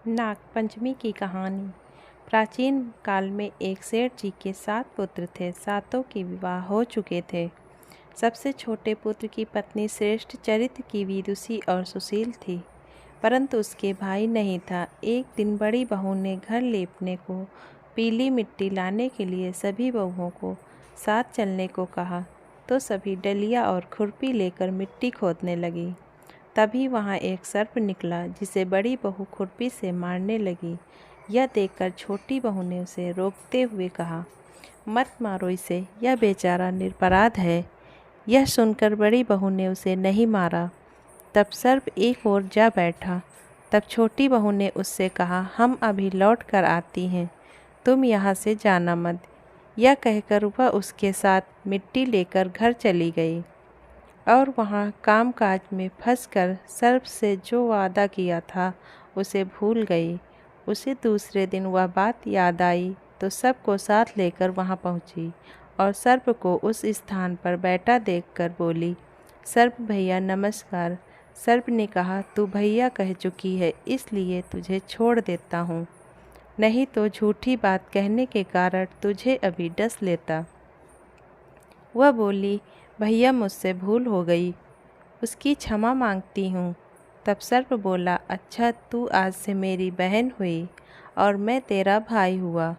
नागपंचमी की कहानी। प्राचीन काल में एक सेठ जी के 7 पुत्र थे। सातों के विवाह हो चुके थे। सबसे छोटे पुत्र की पत्नी श्रेष्ठ चरित्र की विदुषी और सुशील थी, परंतु उसके भाई नहीं था। एक दिन बड़ी बहू ने घर लेपने को पीली मिट्टी लाने के लिए सभी बहुओं को साथ चलने को कहा, तो सभी डलिया और खुरपी लेकर मिट्टी खोदने लगी। तभी वहाँ एक सर्प निकला, जिसे बड़ी बहू खुरपी से मारने लगी। यह देखकर छोटी बहू ने उसे रोकते हुए कहा, मत मारो इसे, यह बेचारा निरपराध है। यह सुनकर बड़ी बहू ने उसे नहीं मारा। तब सर्प एक ओर जा बैठा। तब छोटी बहू ने उससे कहा, हम अभी लौट कर आती हैं, तुम यहाँ से जाना मत। यह कहकर वह उसके साथ मिट्टी लेकर घर चली गई और वहाँ कामकाज में फंसकर सर्प से जो वादा किया था उसे भूल गई। उसे दूसरे दिन वह बात याद आई तो सबको साथ लेकर वहाँ पहुँची और सर्प को उस स्थान पर बैठा देखकर बोली, सर्प भैया नमस्कार। सर्प ने कहा, तू भैया कह चुकी है, इसलिए तुझे छोड़ देता हूँ, नहीं तो झूठी बात कहने के कारण तुझे अभी डस लेता। वह बोली, भैया मुझसे भूल हो गई, उसकी क्षमा मांगती हूँ। तब सर्प बोला, अच्छा तू आज से मेरी बहन हुई और मैं तेरा भाई हुआ,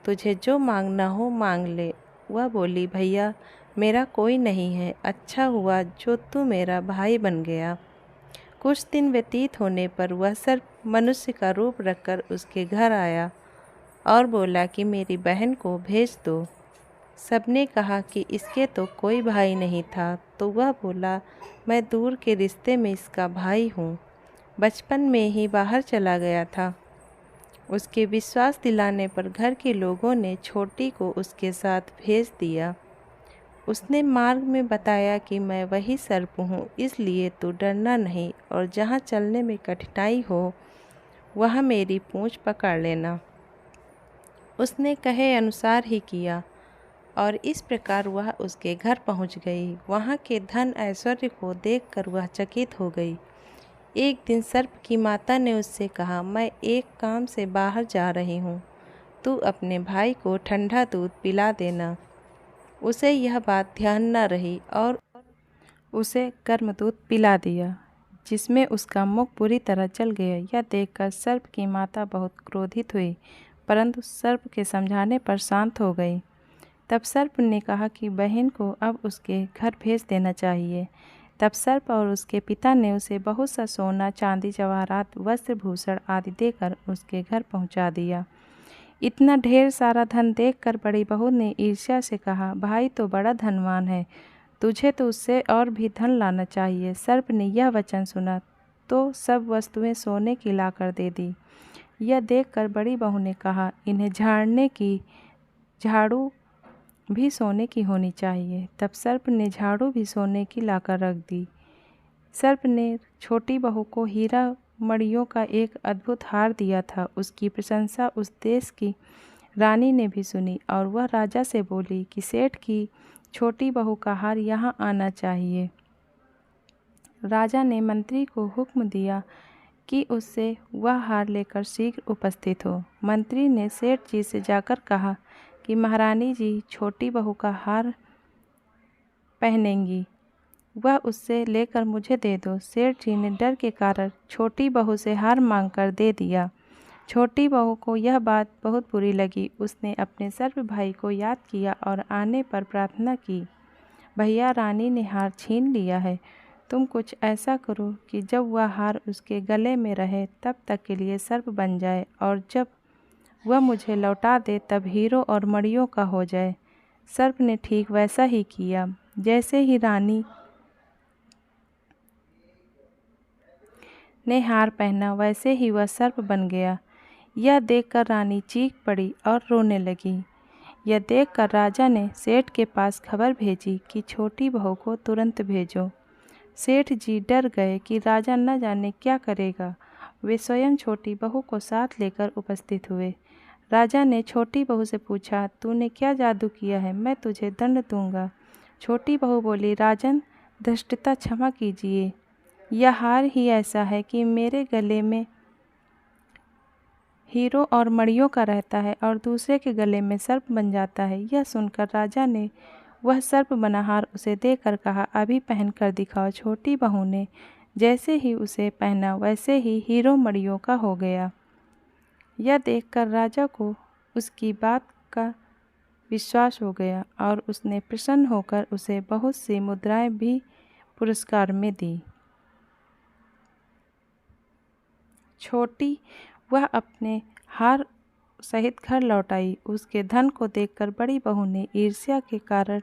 तुझे जो मांगना हो मांग ले। वह बोली, भैया मेरा कोई नहीं है, अच्छा हुआ जो तू मेरा भाई बन गया। कुछ दिन व्यतीत होने पर वह सर्प मनुष्य का रूप रखकर उसके घर आया और बोला कि मेरी बहन को भेज दो। सबने कहा कि इसके तो कोई भाई नहीं था, तो वह बोला, मैं दूर के रिश्ते में इसका भाई हूँ, बचपन में ही बाहर चला गया था। उसके विश्वास दिलाने पर घर के लोगों ने छोटी को उसके साथ भेज दिया। उसने मार्ग में बताया कि मैं वही सर्प हूँ, इसलिए तू डरना नहीं और जहाँ चलने में कठिनाई हो वहाँ मेरी पूँछ पकड़ लेना। उसने कहे अनुसार ही किया और इस प्रकार वह उसके घर पहुंच गई। वहां के धन ऐश्वर्य को देखकर वह चकित हो गई। एक दिन सर्प की माता ने उससे कहा, मैं एक काम से बाहर जा रही हूँ, तू अपने भाई को ठंडा दूध पिला देना। उसे यह बात ध्यान न रही और उसे गर्म दूध पिला दिया, जिसमें उसका मुख पूरी तरह जल गया। यह देखकर सर्प की माता बहुत क्रोधित हुई, परंतु सर्प के समझाने पर शांत हो गई। तब सर्प ने कहा कि बहन को अब उसके घर भेज देना चाहिए। तब सर्प और उसके पिता ने उसे बहुत सा सोना, चांदी, जवाहरात, वस्त्र, भूषण आदि देकर उसके घर पहुंचा दिया। इतना ढेर सारा धन देखकर बड़ी बहू ने ईर्ष्या से कहा, भाई तो बड़ा धनवान है, तुझे तो उससे और भी धन लाना चाहिए। सर्प ने यह वचन सुना तो सब वस्तुएं सोने की लाकर दे दी। यह देखकर बड़ी बहू ने कहा, इन्हें झाड़ने की झाड़ू भी सोने की होनी चाहिए। तब सर्प ने झाड़ू भी सोने की लाकर रख दी। सर्प ने छोटी बहू को हीरा मणियों का एक अद्भुत हार दिया था। उसकी प्रशंसा उस देश की रानी ने भी सुनी और वह राजा से बोली कि सेठ की छोटी बहू का हार यहाँ आना चाहिए। राजा ने मंत्री को हुक्म दिया कि उससे वह हार लेकर शीघ्र उपस्थित हो। मंत्री ने सेठ जी से जाकर कहा कि महारानी जी छोटी बहू का हार पहनेंगी, वह उससे लेकर मुझे दे दो। सेठ जी ने डर के कारण छोटी बहू से हार मांगकर दे दिया। छोटी बहू को यह बात बहुत बुरी लगी। उसने अपने सर्प भाई को याद किया और आने पर प्रार्थना की, भैया रानी ने हार छीन लिया है, तुम कुछ ऐसा करो कि जब वह हार उसके गले में रहे तब तक के लिए सर्प बन जाए और जब वह मुझे लौटा दे तब हीरो और मणियों का हो जाए। सर्प ने ठीक वैसा ही किया। जैसे ही रानी ने हार पहना वैसे ही वह सर्प बन गया। यह देखकर रानी चीख पड़ी और रोने लगी। यह देखकर राजा ने सेठ के पास खबर भेजी कि छोटी बहू को तुरंत भेजो। सेठ जी डर गए कि राजा न जाने क्या करेगा। वे स्वयं छोटी बहू को साथ लेकर उपस्थित हुए। राजा ने छोटी बहू से पूछा, तूने क्या जादू किया है, मैं तुझे दंड दूंगा। छोटी बहू बोली, राजन धृष्टता क्षमा कीजिए, यह हार ही ऐसा है कि मेरे गले में हीरो और मणियों का रहता है और दूसरे के गले में सर्प बन जाता है। यह सुनकर राजा ने वह सर्प बना हार उसे देकर कहा, अभी पहन कर दिखाओ। छोटी बहू ने जैसे ही उसे पहना वैसे ही हीरो मणियों का हो गया। यह देखकर राजा को उसकी बात का विश्वास हो गया और उसने प्रसन्न होकर उसे बहुत सी मुद्राएं भी पुरस्कार में दी। छोटी वह अपने हार सहित घर लौट आई। उसके धन को देखकर बड़ी बहू ने ईर्ष्या के कारण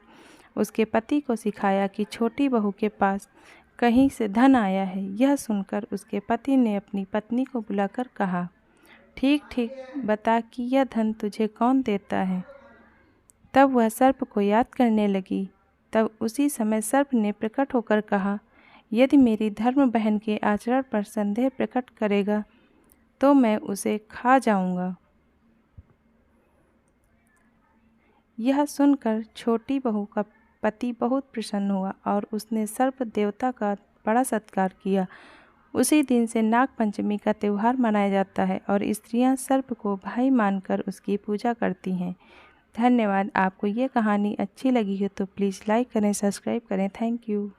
उसके पति को सिखाया कि छोटी बहू के पास कहीं से धन आया है। यह सुनकर उसके पति ने अपनी पत्नी को बुलाकर कहा, ठीक ठीक बता कि यह धन तुझे कौन देता है। तब वह सर्प को याद करने लगी। तब उसी समय सर्प ने प्रकट होकर कहा, यदि मेरी धर्म बहन के आचरण पर संदेह प्रकट करेगा तो मैं उसे खा जाऊंगा। यह सुनकर छोटी बहू का पति बहुत प्रसन्न हुआ और उसने सर्प देवता का बड़ा सत्कार किया। उसी दिन से नाग पंचमी का त्यौहार मनाया जाता है और स्त्रियां सर्प को भाई मानकर उसकी पूजा करती हैं। धन्यवाद। आपको ये कहानी अच्छी लगी हो तो प्लीज़ लाइक करें, सब्सक्राइब करें। Thank you.